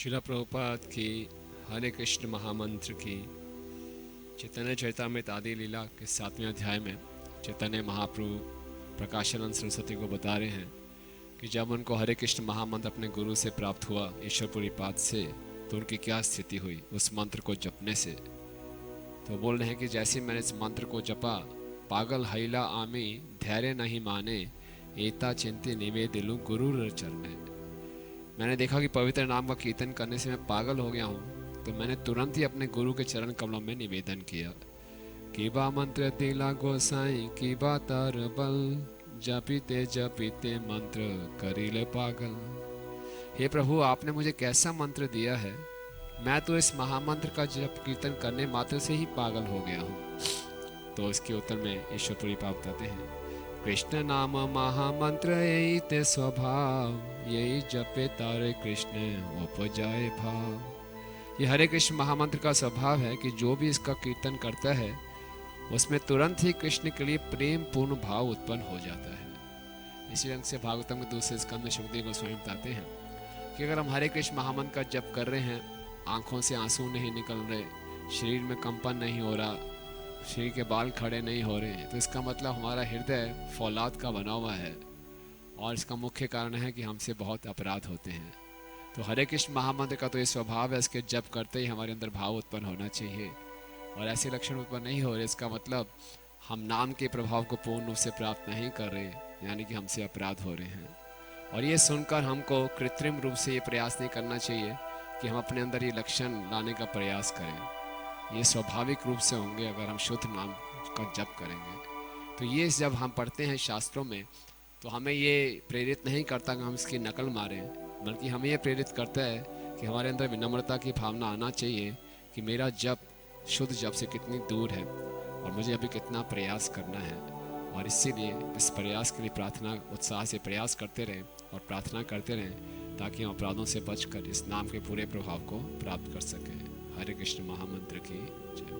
शिला प्रभुपाद की हरे कृष्ण महामंत्र की चैतन्य चरितामृत आदि लीला के 7वें अध्याय में चैतन्य महाप्रभु प्रकाशानंद सरस्वती को बता रहे हैं कि जब उनको हरे कृष्ण महामंत्र अपने गुरु से प्राप्त हुआ ईश्वरपुरी पाद से, तो उनकी क्या स्थिति हुई उस मंत्र को जपने से। तो बोल रहे हैं कि जैसे मैंने इस मंत्र को जपा, पागल हैला आमी धैर्य नहीं माने, एता चिंते निवेदिलु गुरु चरणे। मैंने देखा कि पवित्र नाम का कीर्तन करने से मैं पागल हो गया हूँ, तो मैंने तुरंत ही अपने गुरु के चरण कमलों में निवेदन किया कि बा मंत्र दिला गोसाई की बा तार बल, जपीते जपीते मंत्र करीले पागल। हे प्रभु, आपने मुझे कैसा मंत्र दिया है, मैं तो इस महामंत्र का जप कीर्तन करने मात्र से ही पागल हो गया हूँ। तो इसके उत्तर में ईश्वरपुरी पाप बताते हैं, कृष्ण नाम महामंत्र यही ते स्वभाव, यही जपे तारे कृष्ण उपजाए भाव। ये हरे कृष्ण महामंत्र का स्वभाव है कि जो भी इसका कीर्तन करता है उसमें तुरंत ही कृष्ण के लिए प्रेम पूर्ण भाव उत्पन्न हो जाता है। इसी रंग से भागवतम के दूसरे स्कंद में सुखदेव गोस्वामी बताते हैं कि अगर हम हरे कृष्ण महामंत्र का जप कर रहे हैं, आंखों से आंसू नहीं निकल रहे, शरीर में कंपन नहीं हो रहा, शरीर के बाल खड़े नहीं हो रहे, तो इसका मतलब हमारा हृदय फौलाद का बना हुआ है। और इसका मुख्य कारण है कि हमसे बहुत अपराध होते हैं। तो हरे कृष्ण महामंत्र का तो ये स्वभाव है, इसके जप करते ही हमारे अंदर भाव उत्पन्न होना चाहिए, और ऐसे लक्षण उत्पन्न नहीं हो रहे, इसका मतलब हम नाम के प्रभाव को पूर्ण रूप से प्राप्त नहीं कर रहे, यानी कि हमसे अपराध हो रहे हैं। और ये सुनकर हमको कृत्रिम रूप से ये प्रयास नहीं करना चाहिए कि हम अपने अंदर ये लक्षण लाने का प्रयास करें। ये स्वाभाविक रूप से होंगे अगर हम शुद्ध नाम का जप करेंगे। तो ये जब हम पढ़ते हैं शास्त्रों में, तो हमें ये प्रेरित नहीं करता कि हम इसकी नकल मारें, बल्कि हमें ये प्रेरित करता है कि हमारे अंदर विनम्रता की भावना आना चाहिए कि मेरा जप शुद्ध जप से कितनी दूर है और मुझे अभी कितना प्रयास करना है। और इसीलिए इस प्रयास के लिए प्रार्थना उत्साह से प्रयास करते रहें और प्रार्थना करते रहें, ताकि हम अपराधों से बचकर इस नाम के पूरे प्रभाव को प्राप्त कर सकें। हरे कृष्ण महामंत्र की जय।